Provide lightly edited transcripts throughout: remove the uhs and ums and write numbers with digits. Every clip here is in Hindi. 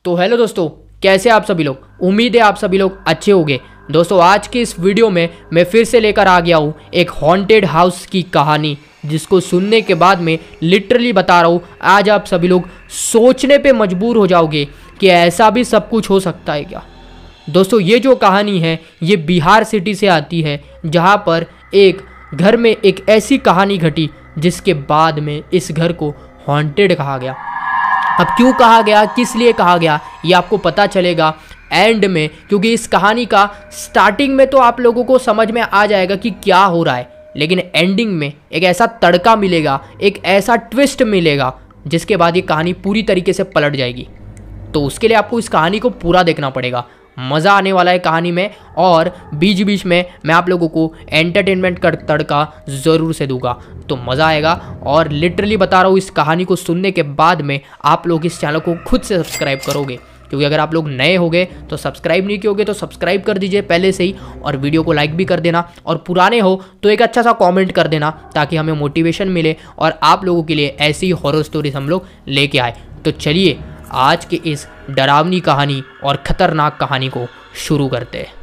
तो हेलो दोस्तों, कैसे आप सभी लोग। उम्मीद है आप सभी लोग अच्छे होंगे। दोस्तों आज के इस वीडियो में मैं फिर से लेकर आ गया हूँ एक हॉन्टेड हाउस की कहानी, जिसको सुनने के बाद में लिटरली बता रहा हूँ आज आप सभी लोग सोचने पे मजबूर हो जाओगे कि ऐसा भी सब कुछ हो सकता है क्या। दोस्तों ये जो कहानी है ये बिहार सिटी से आती है, जहाँ पर एक घर में एक ऐसी कहानी घटी जिसके बाद में इस घर को हॉन्टेड कहा गया। अब क्यों कहा गया, किस लिए कहा गया, ये आपको पता चलेगा एंड में, क्योंकि इस कहानी का स्टार्टिंग में तो आप लोगों को समझ में आ जाएगा कि क्या हो रहा है, लेकिन एंडिंग में एक ऐसा तड़का मिलेगा, एक ऐसा ट्विस्ट मिलेगा जिसके बाद ये कहानी पूरी तरीके से पलट जाएगी। तो उसके लिए आपको इस कहानी को पूरा देखना पड़ेगा। मज़ा आने वाला है कहानी में, और बीच बीच में मैं आप लोगों को एंटरटेनमेंट का तड़का ज़रूर से दूंगा, तो मज़ा आएगा। और लिटरली बता रहा हूँ इस कहानी को सुनने के बाद में आप लोग इस चैनल को खुद से सब्सक्राइब करोगे, क्योंकि अगर आप लोग नए होगे तो सब्सक्राइब नहीं कियोगे तो सब्सक्राइब कर दीजिए पहले से ही, और वीडियो को लाइक भी कर देना, और पुराने हो तो एक अच्छा सा कमेंट कर देना ताकि हमें मोटिवेशन मिले और आप लोगों के लिए ऐसी हॉरर स्टोरीज हम लोग लेके आए। तो चलिए आज के इस डरावनी कहानी और खतरनाक कहानी को शुरू करते हैं।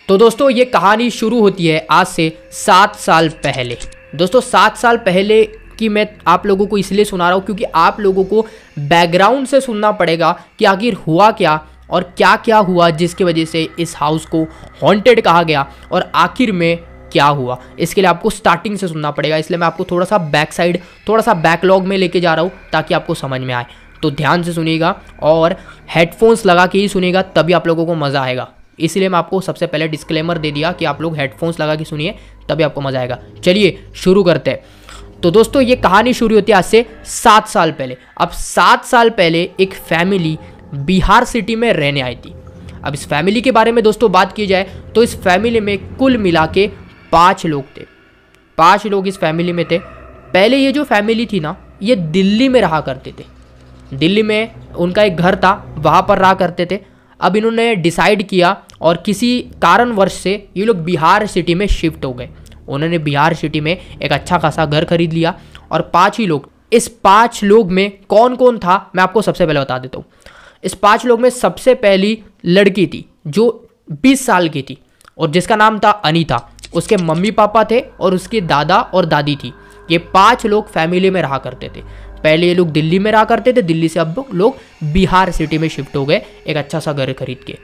तो दोस्तों ये कहानी शुरू होती है आज से 7 साल पहले। दोस्तों 7 साल पहले की मैं आप लोगों को इसलिए सुना रहा हूँ क्योंकि आप लोगों को बैकग्राउंड से सुनना पड़ेगा कि आखिर हुआ क्या और क्या क्या हुआ जिसकी वजह से इस हाउस को हॉन्टेड कहा गया और आखिर में क्या हुआ। इसके लिए आपको स्टार्टिंग से सुनना पड़ेगा, इसलिए मैं आपको थोड़ा सा बैक साइड, थोड़ा सा बैकलॉग में लेके जा रहा हूँ ताकि आपको समझ में आए। तो ध्यान से सुनिएगा और हेडफोन्स लगा के ही सुनिएगा, तभी आप लोगों को मज़ा आएगा। इसलिए मैं आपको सबसे पहले डिस्क्लेमर दे दिया कि आप लोग हेडफोन्स लगा के सुनिए, तभी आपको मज़ा आएगा। चलिए शुरू करते हैं। तो दोस्तों ये कहानी शुरू होती है आज से 7 साल पहले। अब 7 साल पहले एक फैमिली बिहार सिटी में रहने आई थी। अब इस फैमिली के बारे में दोस्तों बात की जाए तो इस फैमिली में कुल मिला के 5 लोग थे। 5 लोग इस फैमिली में थे। पहले ये जो फैमिली थी ना, ये दिल्ली में रहा करते थे। दिल्ली में उनका एक घर था, वहाँ पर रहा करते थे। अब इन्होंने डिसाइड किया और किसी कारणवश से ये लोग बिहार सिटी में शिफ्ट हो गए। उन्होंने बिहार सिटी में एक अच्छा खासा घर खरीद लिया और 5 ही लोग। इस 5 लोग में कौन कौन था मैं आपको सबसे पहले बता देता हूँ। इस 5 लोग में सबसे पहली लड़की थी जो 20 साल की थी और जिसका नाम था अनीता। उसके मम्मी पापा थे और उसके दादा और दादी थी। ये 5 लोग फैमिली में रहा करते थे। पहले ये लोग दिल्ली में रहा करते थे, दिल्ली से अब लोग बिहार सिटी में शिफ्ट हो गए एक अच्छा सा घर खरीद के।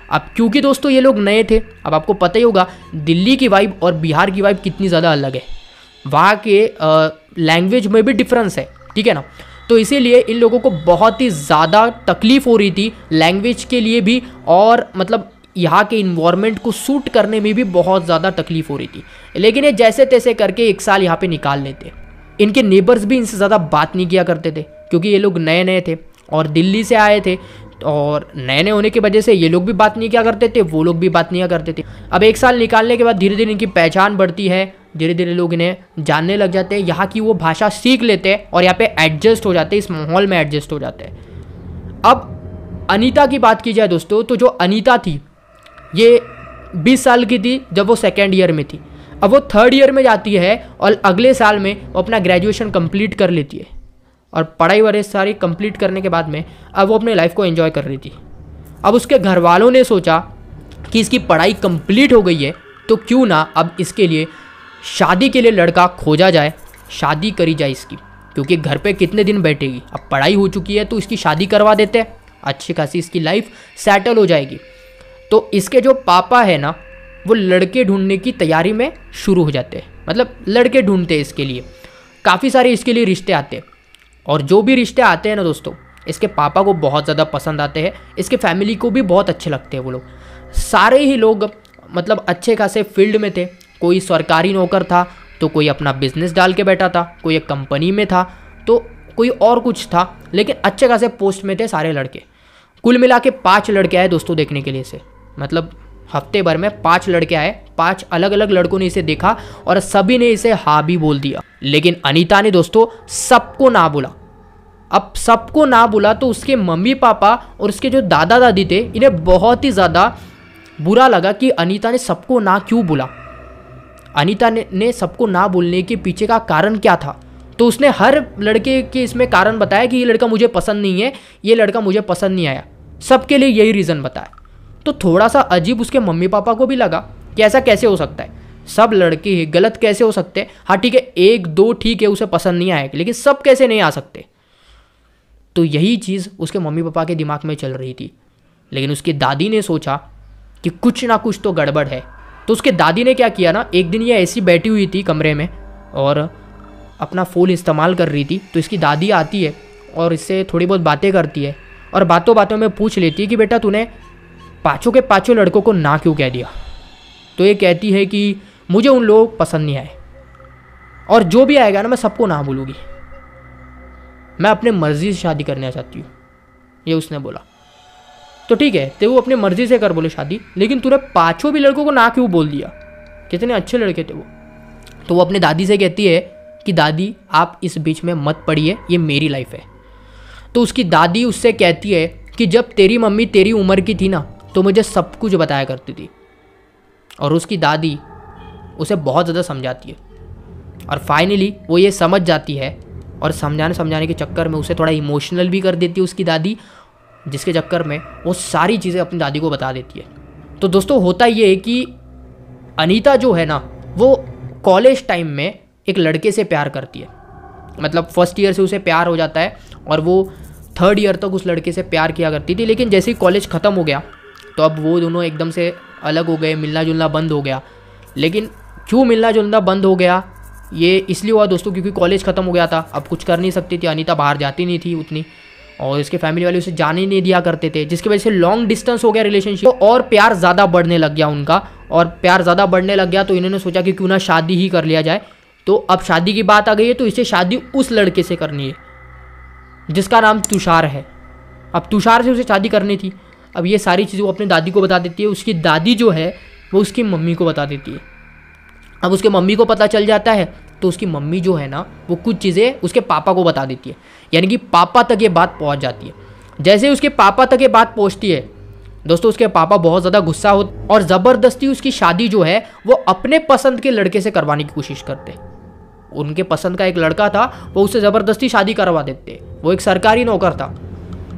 अब क्योंकि दोस्तों ये लोग नए थे, अब आपको पता ही होगा दिल्ली की वाइब और बिहार की वाइब कितनी ज़्यादा अलग है। वहाँ के लैंग्वेज में भी डिफरेंस है, ठीक है ना। तो इसीलिए इन लोगों को बहुत ही ज़्यादा तकलीफ़ हो रही थी लैंग्वेज के लिए भी, और मतलब यहाँ के इन्वायरमेंट को सूट करने में भी बहुत ज़्यादा तकलीफ हो रही थी। लेकिन ये जैसे तैसे करके 1 साल यहाँ पे निकाल लेते। इनके नेबर्स भी इनसे ज़्यादा बात नहीं किया करते थे क्योंकि ये लोग नए नए थे और दिल्ली से आए थे, और नए नए होने की वजह से ये लोग भी बात नहीं किया करते थे, वो लोग भी बात नहीं किया करते थे। अब 1 साल निकालने के बाद धीरे धीरे इनकी पहचान बढ़ती है, धीरे धीरे लोग इन्हें जानने लग जाते हैं, यहाँ की वो भाषा सीख लेते हैं और यहाँ पे एडजस्ट हो जाते हैं, इस माहौल में एडजस्ट हो जाते हैं। अब अनीता की बात की जाए दोस्तों, तो जो अनीता थी ये 20 साल की थी जब वो 2nd ईयर में थी। अब वो 3rd ईयर में जाती है और अगले साल में वो अपना ग्रेजुएशन कंप्लीट कर लेती है, और पढ़ाई वगैरह सारी कंप्लीट करने के बाद में अब वो अपने लाइफ को एंजॉय कर रही थी। अब उसके घर वालों ने सोचा कि इसकी पढ़ाई कंप्लीट हो गई है तो क्यों ना अब इसके लिए शादी के लिए लड़का खोजा जाए, शादी करी जाए इसकी, क्योंकि घर पे कितने दिन बैठेगी। अब पढ़ाई हो चुकी है तो इसकी शादी करवा देते हैं, अच्छी खासी इसकी लाइफ सेटल हो जाएगी। तो इसके जो पापा है ना, वो लड़के ढूंढने की तैयारी में शुरू हो जाते हैं, मतलब लड़के ढूंढते हैं इसके लिए। काफ़ी सारे इसके लिए रिश्ते आते हैं, और जो भी रिश्ते आते हैं ना दोस्तों, इसके पापा को बहुत ज़्यादा पसंद आते हैं, इसके फैमिली को भी बहुत अच्छे लगते हैं वो लोग। सारे ही लोग मतलब अच्छे खासे फील्ड में थे। कोई सरकारी नौकर था, तो कोई अपना बिजनेस डाल के बैठा था, कोई एक कंपनी में था, तो कोई और कुछ था, लेकिन अच्छे खासे पोस्ट में थे सारे लड़के। कुल मिला के 5 लड़के आए दोस्तों देखने के लिए इसे, मतलब हफ्ते भर में 5 लड़के आए। 5 अलग अलग लड़कों ने इसे देखा और सभी ने इसे हाँ भी बोल दिया। लेकिन अनीता ने दोस्तों सबको ना बोला। अब सबको ना बोला तो उसके मम्मी पापा और उसके जो दादा दादी थे, इन्हें बहुत ही ज़्यादा बुरा लगा कि अनीता ने सबको ना क्यों बोला। अनीता ने सबको ना बोलने के पीछे का कारण क्या था। तो उसने हर लड़के के इसमें कारण बताया कि ये लड़का मुझे पसंद नहीं है, ये लड़का मुझे पसंद नहीं आया, सबके लिए यही रीज़न बताया। तो थोड़ा सा अजीब उसके मम्मी पापा को भी लगा कि ऐसा कैसे हो सकता है, सब लड़के गलत कैसे हो सकते हैं। हाँ ठीक है, एक दो ठीक है उसे पसंद नहीं आएगा, लेकिन सब कैसे नहीं आ सकते। तो यही चीज़ उसके मम्मी पापा के दिमाग में चल रही थी। लेकिन उसकी दादी ने सोचा कि कुछ ना कुछ तो गड़बड़ है। तो उसके दादी ने क्या किया ना, एक दिन ये ऐसी बैठी हुई थी कमरे में और अपना फ़ोन इस्तेमाल कर रही थी। तो इसकी दादी आती है और इससे थोड़ी बहुत बातें करती है और बातों बातों में पूछ लेती है कि बेटा तूने पाँचों के पाँचों लड़कों को ना क्यों कह दिया। तो ये कहती है कि मुझे उन लोग पसंद नहीं आए और जो भी आएगा ना मैं सबको ना बोलूँगी, मैं अपने मर्ज़ी से शादी करना चाहती हूँ, ये उसने बोला। तो ठीक है, तो वो अपनी मर्ज़ी से कर बोले शादी, लेकिन तूने पाँचों भी लड़कों को ना क्यों बोल दिया, कितने अच्छे लड़के थे वो। तो वो अपनी दादी से कहती है कि दादी आप इस बीच में मत पड़िए, ये मेरी लाइफ है। तो उसकी दादी उससे कहती है कि जब तेरी मम्मी तेरी उम्र की थी ना तो मुझे सब कुछ बताया करती थी। और उसकी दादी उसे बहुत ज़्यादा समझाती है और फाइनली वो ये समझ जाती है और समझाने के चक्कर में उसे थोड़ा इमोशनल भी कर देती है उसकी दादी, जिसके चक्कर में वो सारी चीज़ें अपनी दादी को बता देती है। तो दोस्तों होता ये है कि अनीता जो है ना वो कॉलेज टाइम में एक लड़के से प्यार करती है, मतलब फर्स्ट ईयर से उसे प्यार हो जाता है और वो थर्ड ईयर तक उस लड़के से प्यार किया करती थी। लेकिन जैसे ही कॉलेज ख़त्म हो गया तो अब वो दोनों एकदम से अलग हो गए, मिलना जुलना बंद हो गया। लेकिन क्यों मिलना जुलना बंद हो गया ये इसलिए हुआ दोस्तों क्योंकि कॉलेज ख़त्म हो गया था, अब कुछ कर नहीं सकती थी। अनीता बाहर जाती नहीं थी उतनी और इसके फैमिली वाले उसे जाने नहीं दिया करते थे, जिसकी वजह से लॉन्ग डिस्टेंस हो गया रिलेशनशिप और प्यार ज़्यादा बढ़ने लग गया उनका। और प्यार ज़्यादा बढ़ने लग गया तो इन्होंने सोचा कि क्यों ना शादी ही कर लिया जाए। तो अब शादी की बात आ गई है तो इसे शादी उस लड़के से करनी है जिसका नाम तुषार है। अब तुषार से उसे शादी करनी थी। अब ये सारी चीज़ें वो अपनी दादी को बता देती है, उसकी दादी जो है वो उसकी मम्मी को बता देती है। अब उसके मम्मी को पता चल जाता है तो उसकी मम्मी जो है ना वो कुछ चीज़ें उसके पापा को बता देती है, यानी कि पापा तक ये बात पहुंच जाती है। जैसे उसके पापा तक ये बात पहुंचती है दोस्तों उसके पापा बहुत ज़्यादा गुस्सा हो और ज़बरदस्ती उसकी शादी जो है वो अपने पसंद के लड़के से करवाने की कोशिश करते। उनके पसंद का एक लड़का था, वो उससे ज़बरदस्ती शादी करवा देते। वो एक सरकारी नौकर था,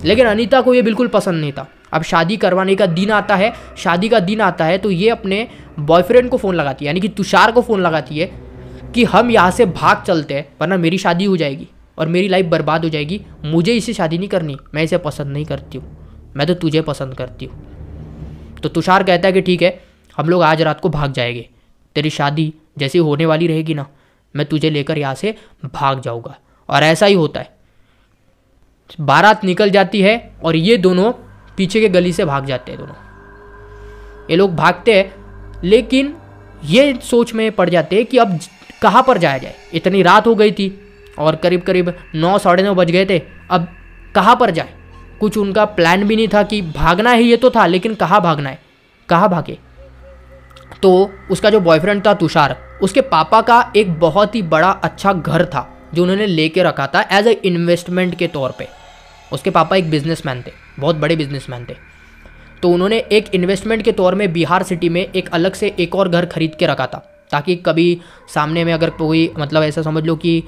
लेकिन अनीता को ये बिल्कुल पसंद नहीं था। अब शादी करवाने का दिन आता है, शादी का दिन आता है तो ये अपने बॉयफ्रेंड को फ़ोन लगाती है, यानी कि तुषार को फ़ोन लगाती है कि हम यहाँ से भाग चलते हैं वरना मेरी शादी हो जाएगी और मेरी लाइफ बर्बाद हो जाएगी। मुझे इसे शादी नहीं करनी, मैं इसे पसंद नहीं करती हूँ, मैं तो तुझे पसंद करती हूँ। तो तुषार कहता है कि ठीक है हम लोग आज रात को भाग जाएंगे, तेरी शादी जैसी होने वाली रहेगी ना मैं तुझे लेकर यहाँ से भाग जाऊँगा। और ऐसा ही होता है, बारात निकल जाती है और ये दोनों पीछे के गली से भाग जाते हैं। दोनों ये लोग भागते हैं लेकिन ये सोच में पड़ जाते हैं कि अब कहाँ पर जाया जाए। इतनी रात हो गई थी और करीब करीब 9 साढ़े 9 बज गए थे, अब कहाँ पर जाए। कुछ उनका प्लान भी नहीं था कि भागना है, ये तो था लेकिन कहाँ भागना है, कहाँ भागे। तो उसका जो बॉयफ्रेंड था तुषार, उसके पापा का एक बहुत ही बड़ा अच्छा घर था जो उन्होंने लेके रखा था एज ए इन्वेस्टमेंट के तौर पे। उसके पापा एक बिजनेसमैन थे, बहुत बड़े बिजनेसमैन थे। तो उन्होंने एक इन्वेस्टमेंट के तौर में बिहार सिटी में एक अलग से एक और घर खरीद के रखा था ताकि कभी सामने में अगर कोई मतलब ऐसा समझ लो कि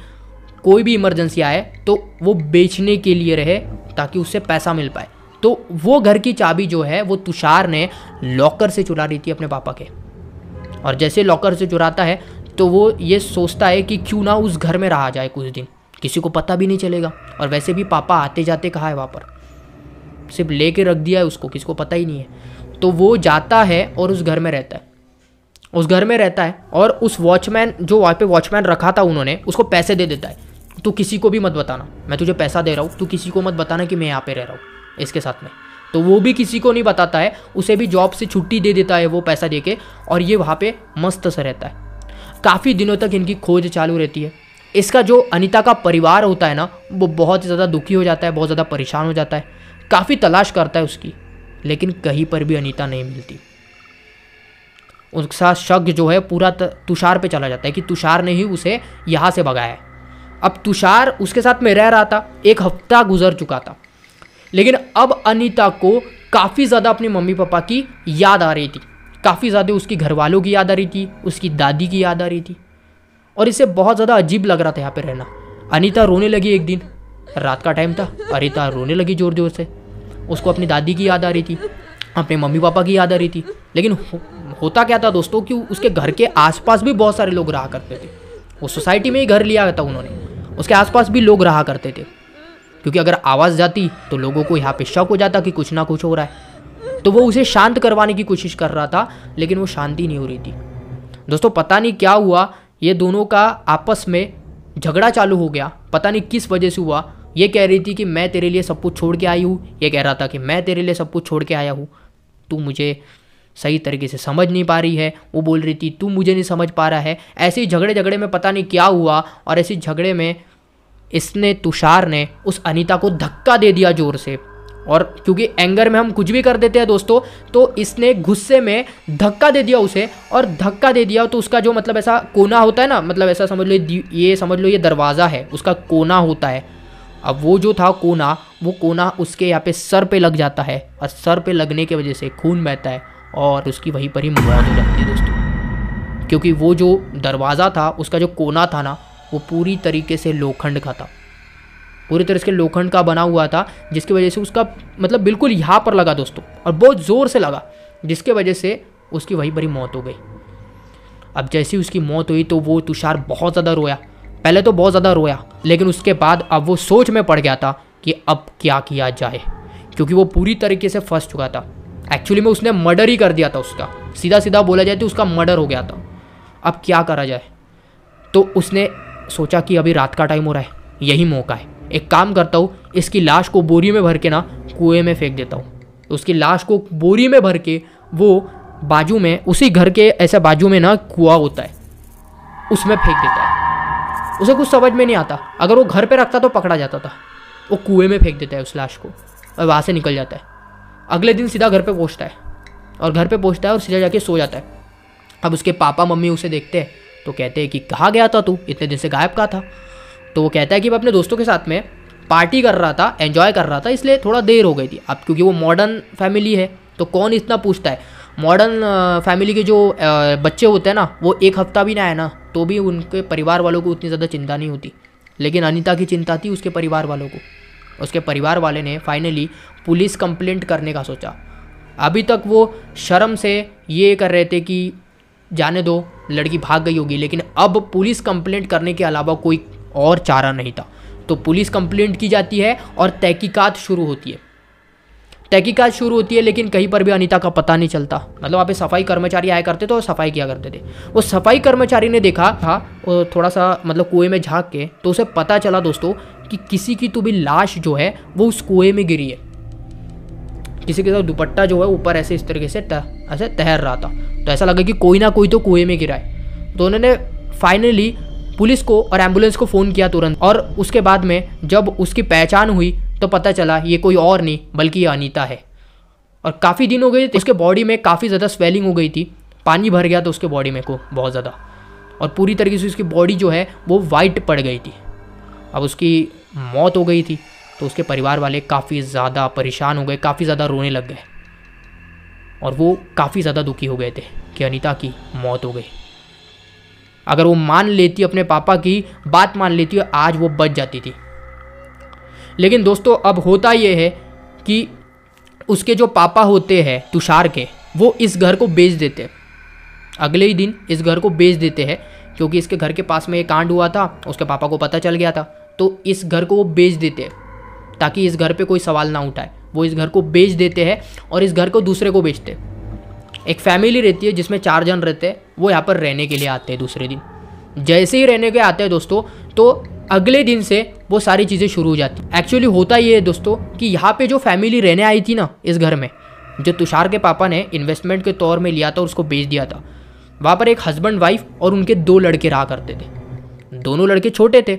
कोई भी इमरजेंसी आए तो वो बेचने के लिए रहे ताकि उससे पैसा मिल पाए। तो वो घर की चाबी जो है वो तुषार ने लॉकर से चुरा रही थी अपने पापा के। और जैसे लॉकर से चुराता है तो वो ये सोचता है कि क्यों ना उस घर में रहा जाए कुछ दिन, किसी को पता भी नहीं चलेगा। और वैसे भी पापा आते जाते कहाँ है वहाँ पर, सिर्फ लेके रख दिया है उसको, किसी को पता ही नहीं है। तो वो जाता है और उस घर में रहता है, उस घर में रहता है और उस वॉचमैन जो वहाँ पे वॉचमैन रखा था उन्होंने उसको पैसे दे देता है, तू किसी को भी मत बताना, मैं तुझे पैसा दे रहा हूँ, तू किसी को मत बताना कि मैं यहाँ पे रह रहा हूँ इसके साथ में। तो वो भी किसी को नहीं बताता है, उसे भी जॉब से छुट्टी दे देता है वो पैसा देके और ये वहाँ पे मस्त से रहता है। काफ़ी दिनों तक इनकी खोज चालू रहती है। इसका जो अनीता का परिवार होता है ना वो बहुत ज़्यादा दुखी हो जाता है, बहुत ज़्यादा परेशान हो जाता है, काफ़ी तलाश करता है उसकी, लेकिन कहीं पर भी अनीता नहीं मिलती। उसका शक जो है पूरा तुषार पे चला जाता है कि तुषार ने ही उसे यहाँ से भगाया है। अब तुषार उसके साथ में रह रहा था, 1 हफ्ता गुजर चुका था, लेकिन अब अनीता को काफ़ी ज़्यादा अपने मम्मी पापा की याद आ रही थी काफ़ी ज़्यादा उसकी घर वालों की याद आ रही थी, उसकी दादी की याद आ रही थी, और इसे बहुत ज़्यादा अजीब लग रहा था यहाँ पे रहना। अनीता रोने लगी एक दिन, रात का टाइम था, अनीता रोने लगी ज़ोर ज़ोर से। उसको अपनी दादी की याद आ रही थी, अपने मम्मी पापा की याद आ रही थी। लेकिन होता क्या था दोस्तों कि उसके घर के आसपास भी बहुत सारे लोग रहा करते थे। वो सोसाइटी में ही घर लिया था उन्होंने, उसके आसपास भी लोग रहा करते थे, क्योंकि अगर आवाज़ जाती तो लोगों को यहाँ पे शक हो जाता कि कुछ ना कुछ हो रहा है। तो वो उसे शांत करवाने की कोशिश कर रहा था, लेकिन वो शांति नहीं हो रही थी। दोस्तों पता नहीं क्या हुआ, ये दोनों का आपस में झगड़ा चालू हो गया। पता नहीं किस वजह से हुआ। ये कह रही थी कि मैं तेरे लिए सब कुछ छोड़ के आई हूँ, ये कह रहा था कि मैं तेरे लिए सब कुछ छोड़ के आया हूँ, तू मुझे सही तरीके से समझ नहीं पा रही है। वो बोल रही थी तू मुझे नहीं समझ पा रहा है। ऐसे ही झगड़े में पता नहीं क्या हुआ, और ऐसे झगड़े में तुषार ने उस अनीता को धक्का दे दिया ज़ोर से। और क्योंकि एंगर में हम कुछ भी कर देते हैं दोस्तों, तो इसने गुस्से में धक्का दे दिया उसे, और धक्का दे दिया तो उसका जो मतलब ऐसा कोना होता है ना, मतलब ऐसा समझ लो ये दरवाज़ा है, उसका कोना होता है। अब वो जो था कोना, वो कोना उसके यहाँ पे सर पे लग जाता है, और सर पे लगने की वजह से खून बहता है, और उसकी वहीं पर ही मौत हो जाती है दोस्तों। क्योंकि वो जो दरवाज़ा था, उसका जो कोना था ना, वो पूरी तरीके से लोखंड का था, पूरी तरह से लोखंड का बना हुआ था, जिसकी वजह से उसका मतलब बिल्कुल यहाँ पर लगा दोस्तों, और बहुत ज़ोर से लगा, जिसके वजह से उसकी वहीं पर ही मौत हो गई। अब जैसे ही उसकी मौत हुई तो वो तुषार बहुत ज़्यादा रोया। पहले तो बहुत ज़्यादा रोया, लेकिन उसके बाद अब वो सोच में पड़ गया था कि अब क्या किया जाए, क्योंकि वो पूरी तरीके से फंस चुका था। एक्चुअली में उसने मर्डर ही कर दिया था उसका, सीधा सीधा बोला जाए तो उसका मर्डर हो गया था। अब क्या करा जाए, तो उसने सोचा कि अभी रात का टाइम हो रहा है, यही मौका है, एक काम करता हूँ, इसकी लाश को बोरी में भर के ना कुएं में फेंक देता हूँ। तो उसकी लाश को बोरी में भर के वो बाजू में, उसी घर के ऐसे बाजू में ना कुआं होता है, उसमें फेंक देता है। उसे कुछ समझ में नहीं आता, अगर वो घर पे रखता तो पकड़ा जाता था। वो कुएं में फेंक देता है उस लाश को, और वहाँ से निकल जाता है। अगले दिन सीधा घर पे पहुँचता है, और घर पे पहुँचता है और सीधा जाके सो जाता है। अब उसके पापा मम्मी उसे देखते हैं तो कहते हैं कि कहाँ गया था तू, इतने दिन से गायब का था। तो वो कहता है कि मैं अपने दोस्तों के साथ में पार्टी कर रहा था, एंजॉय कर रहा था, इसलिए थोड़ा देर हो गई थी। अब क्योंकि वो मॉडर्न फैमिली है तो कौन इतना पूछता है। मॉडर्न फैमिली के जो बच्चे होते हैं ना, वो एक हफ्ता भी ना आए ना तो भी उनके परिवार वालों को उतनी ज़्यादा चिंता नहीं होती। लेकिन अनीता की चिंता थी उसके परिवार वालों को। उसके परिवार वाले ने फाइनली पुलिस कंप्लेंट करने का सोचा। अभी तक वो शर्म से ये कर रहे थे कि जाने दो, लड़की भाग गई होगी, लेकिन अब पुलिस कंप्लेंट करने के अलावा कोई और चारा नहीं था। तो पुलिस कंप्लेंट की जाती है और तहकीकात शुरू होती है। लेकिन कहीं पर भी अनीता का पता नहीं चलता। मतलब वहाँ पे सफाई कर्मचारी आया करते थे और सफाई किया करते थे। वो सफाई कर्मचारी ने देखा था थोड़ा सा मतलब कुएं में झांक के, तो उसे पता चला दोस्तों कि किसी की तो भी लाश जो है वो उस कुएं में गिरी है। किसी के साथ दुपट्टा जो है ऊपर ऐसे इस तरीके से ऐसे तैर रहा था। तो ऐसा लगा कि कोई ना कोई तो कुएं में गिरा है। तो उन्होंने फाइनली पुलिस को और एम्बुलेंस को फ़ोन किया तुरंत। और उसके बाद में जब उसकी पहचान हुई तो पता चला ये कोई और नहीं बल्कि ये अनीता है। और काफ़ी दिन हो गए, उसके बॉडी में काफ़ी ज़्यादा स्वेलिंग हो गई थी, पानी भर गया था उसके बॉडी में को बहुत ज़्यादा, और पूरी तरीके से उसकी बॉडी जो है वो वाइट पड़ गई थी। अब उसकी मौत हो गई थी तो उसके परिवार वाले काफ़ी ज़्यादा परेशान हो गए, काफ़ी ज़्यादा रोने लग गए, और वो काफ़ी ज़्यादा दुखी हो गए थे कि अनीता की मौत हो गई। अगर वो मान लेती, अपने पापा की बात मान लेती, आज वो बच जाती थी। लेकिन दोस्तों अब होता ये है कि उसके जो पापा होते हैं तुषार के, वो इस घर को बेच देते हैं। अगले ही दिन इस घर को बेच देते हैं, क्योंकि इसके घर के पास में एक कांड हुआ था, उसके पापा को पता चल गया था। तो इस घर को वो बेच देते हैं ताकि इस घर पे कोई सवाल ना उठाए। वो इस घर को बेच देते हैं और इस घर को दूसरे को बेचते हैं। एक फैमिली रहती है जिसमें 4 जन रहते हैं, वो यहाँ पर रहने के लिए आते हैं दूसरे दिन। जैसे ही रहने के आते हैं दोस्तों, तो अगले दिन से वो सारी चीज़ें शुरू हो जाती। एक्चुअली होता ये है दोस्तों कि यहाँ पे जो फैमिली रहने आई थी ना इस घर में, जो तुषार के पापा ने इन्वेस्टमेंट के तौर में लिया था और उसको बेच दिया था, वहाँ पर एक हस्बैंड वाइफ और उनके 2 लड़के रहा करते थे। दोनों लड़के छोटे थे।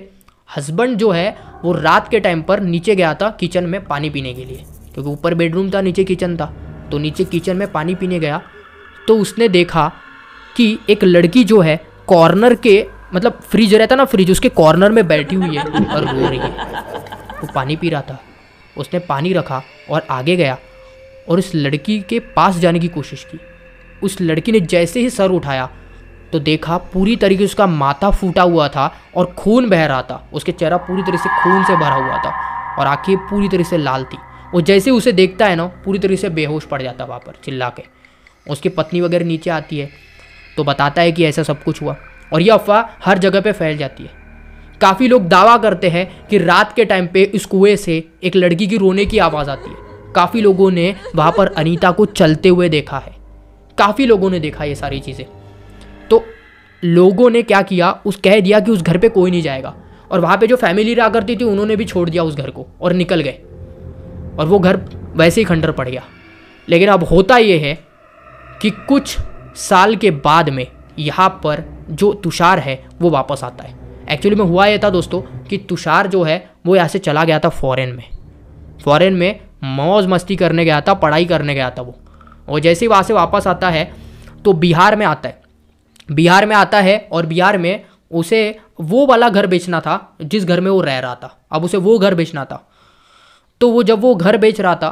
हस्बैंड जो है वो रात के टाइम पर नीचे गया था किचन में पानी पीने के लिए, क्योंकि ऊपर बेडरूम था, नीचे किचन था। तो नीचे किचन में पानी पीने गया तो उसने देखा कि एक लड़की जो है कॉर्नर के, मतलब फ्रिज रहता ना, फ्रिज, उसके कॉर्नर में बैठी हुई है और रो रही है। वो पानी पी रहा था। उसने पानी रखा और आगे गया और उस लड़की के पास जाने की कोशिश की। उस लड़की ने जैसे ही सर उठाया तो देखा पूरी तरीके से उसका माथा फूटा हुआ था और खून बह रहा था। उसके चेहरा पूरी तरह से खून से भरा हुआ था और आंखें पूरी तरह से लाल थी। वो जैसे उसे देखता है ना पूरी तरह से बेहोश पड़ जाता वहाँ पर चिल्ला के। उसकी पत्नी वगैरह नीचे आती है तो बताता है कि ऐसा सब कुछ हुआ और यह अफवाह हर जगह पे फैल जाती है। काफ़ी लोग दावा करते हैं कि रात के टाइम पे इस कुएं से एक लड़की की रोने की आवाज़ आती है। काफ़ी लोगों ने वहाँ पर अनीता को चलते हुए देखा है, काफ़ी लोगों ने देखा ये सारी चीज़ें। तो लोगों ने क्या किया, कह दिया कि उस घर पे कोई नहीं जाएगा और वहाँ पे जो फैमिली रहा करती थी उन्होंने भी छोड़ दिया उस घर को और निकल गए और वो घर वैसे ही खंडर पड़ गया। लेकिन अब होता ये है कि कुछ साल के बाद में यहाँ पर जो तुषार है वो वापस आता है। एक्चुअली में हुआ ये था दोस्तों कि तुषार जो है वो यहाँ से चला गया था फॉरेन में मौज मस्ती करने गया था, पढ़ाई करने गया था वो। और जैसे ही वहाँ से वापस आता है तो बिहार में आता है और बिहार में उसे वो वाला घर बेचना था जिस घर में वो रह रहा था। अब उसे वो घर बेचना था। तो वो जब वो घर बेच रहा था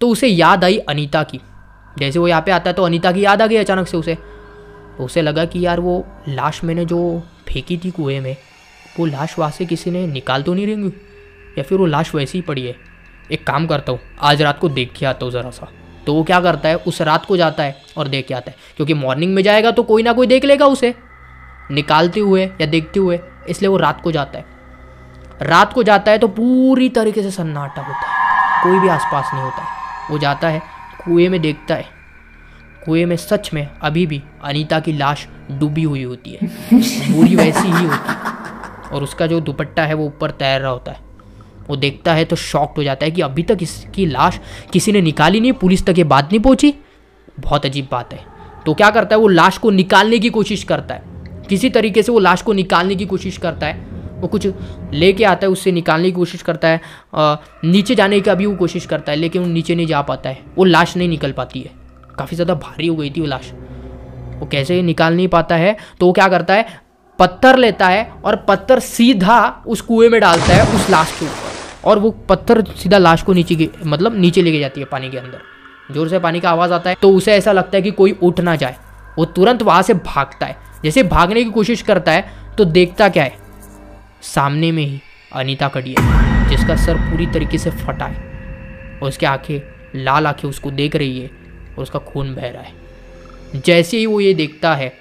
तो उसे याद आई अनीता की। जैसे वो यहाँ पे आता है तो अनीता की याद आ गई अचानक से उसे लगा कि यार वो लाश मैंने जो फेंकी थी कुएं में, वो लाश वहाँ से किसी ने निकाल तो नहीं रहेंगी या फिर वो लाश वैसी ही पड़ी है। एक काम करता हूँ, आज रात को देख के आता हूँ ज़रा सा। तो वो क्या करता है, उस रात को जाता है और देख के आता है, क्योंकि मॉर्निंग में जाएगा तो कोई ना कोई देख लेगा उसे निकालते हुए या देखते हुए, इसलिए वो रात को जाता है तो पूरी तरीके से सन्नाटा होता है, कोई भी आसपास नहीं होता है। वो जाता है कुएं में, देखता है कुएं में सच में अभी भी अनीता की लाश डूबी हुई होती है, पूरी वैसी ही होती है और उसका जो दुपट्टा है वो ऊपर तैर रहा होता है। वो देखता है तो शॉक्ड हो जाता है कि अभी तक इसकी लाश किसी ने निकाली नहीं, पुलिस तक ये बात नहीं पहुंची, बहुत अजीब बात है। तो क्या करता है, वो लाश को निकालने की कोशिश करता है, किसी तरीके से वो लाश को निकालने की कोशिश करता है। वो कुछ लेके आता है, उससे निकालने की कोशिश करता है, नीचे जाने का भी वो कोशिश करता है, लेकिन वो नीचे नहीं जा पाता है, वो लाश नहीं निकल पाती है, काफ़ी ज़्यादा भारी हो गई थी वो लाश। वो कैसे निकाल नहीं पाता है तो वो क्या करता है, पत्थर लेता है और पत्थर सीधा उस कुएं में डालता है उस लाश के ऊपर, और वो पत्थर सीधा लाश को नीचे लेके जाती है पानी के अंदर। जोर से पानी का आवाज़ आता है तो उसे ऐसा लगता है कि कोई उठ ना जाए, वो तुरंत वहाँ से भागता है। जैसे भागने की कोशिश करता है तो देखता क्या है, सामने में ही अनीता खड़ी है जिसका सर पूरी तरीके से फटा है और उसकी आंखें, लाल आंखें उसको देख रही है और उसका खून बह रहा है। जैसे ही वो ये देखता है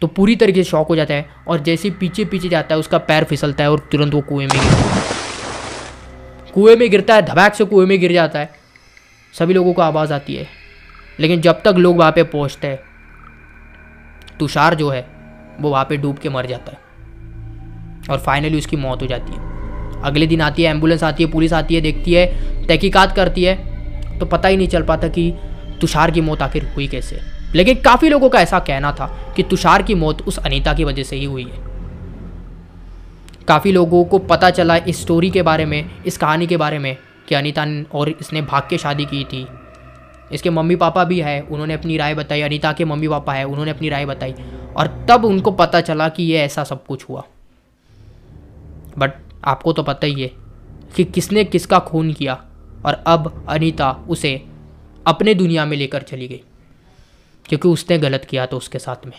तो पूरी तरीके से शॉक हो जाता है और जैसे ही पीछे पीछे जाता है उसका पैर फिसलता है और तुरंत वो कुएं में गिरता है, धड़ाक से कुएं में गिर जाता है। सभी लोगों को आवाज़ आती है, लेकिन जब तक लोग वहाँ पे पहुँचते हैं तुषार जो है वो वहाँ पे डूब के मर जाता है और फाइनली उसकी मौत हो जाती है। अगले दिन आती है एम्बुलेंस आती है, पुलिस आती है, देखती है, तहकीकात करती है, तो पता ही नहीं चल पाता कि तुषार की मौत आखिर हुई कैसे। लेकिन काफ़ी लोगों का ऐसा कहना था कि तुषार की मौत उस अनीता की वजह से ही हुई है। काफ़ी लोगों को पता चला इस स्टोरी के बारे में, इस कहानी के बारे में, कि अनीता और इसने भाग के शादी की थी। इसके मम्मी पापा भी है, उन्होंने अपनी राय बताई, अनीता के मम्मी पापा है, उन्होंने अपनी राय बताई, और तब उनको पता चला कि ये ऐसा सब कुछ हुआ। बट आपको तो पता ही है कि किसने किसका खून किया, और अब अनीता उसे अपने दुनिया में लेकर चली गई क्योंकि उसने गलत किया तो उसके साथ में।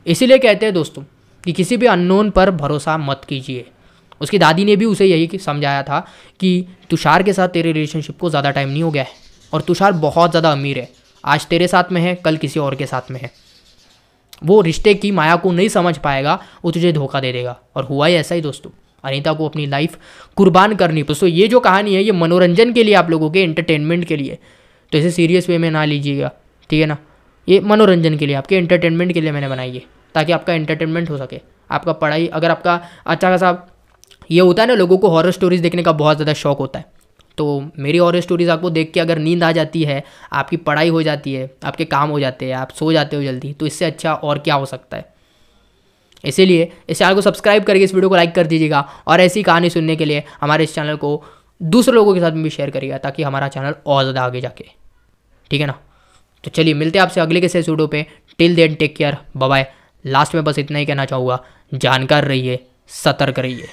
इसीलिए कहते हैं दोस्तों कि किसी भी अननोन पर भरोसा मत कीजिए। उसकी दादी ने भी उसे यही समझाया था कि तुषार के साथ तेरे रिलेशनशिप को ज़्यादा टाइम नहीं हो गया है और तुषार बहुत ज़्यादा अमीर है, आज तेरे साथ में है, कल किसी और के साथ में है। वो रिश्ते की माया को नहीं समझ पाएगा, वो तुझे धोखा दे देगा। और हुआ ही ऐसा ही दोस्तों, अनीता को अपनी लाइफ कुर्बान करनी। दोस्तों ये जो कहानी है ये मनोरंजन के लिए, आप लोगों के एंटरटेनमेंट के लिए, तो इसे सीरियस वे में ना लीजिएगा, ठीक है ना। ये मनोरंजन के लिए, आपके एंटरटेनमेंट के लिए मैंने बनाई है, ताकि आपका एंटरटेनमेंट हो सके। आपका पढ़ाई, अगर आपका अच्छा खासा ये होता है ना, लोगों को हॉरर स्टोरीज़ देखने का बहुत ज़्यादा शौक होता है, तो मेरी हॉरर स्टोरीज़ आपको देख के अगर नींद आ जाती है, आपकी पढ़ाई हो जाती है, आपके काम हो जाते हैं, आप सो जाते हो जल्दी, तो इससे अच्छा और क्या हो सकता है। इसीलिए इस चैनल को सब्सक्राइब करके इस वीडियो को लाइक कर दीजिएगा, और ऐसी कहानी सुनने के लिए हमारे इस चैनल को दूसरे लोगों के साथ भी शेयर करिएगा, ताकि हमारा चैनल और ज़्यादा आगे जाके, ठीक है ना। तो चलिए मिलते हैं आपसे अगले के वीडियो पे। Till then take care, bye bye. Last में बस इतना ही कहना चाहूँगा, जानकार रहिए, सतर्क रहिए।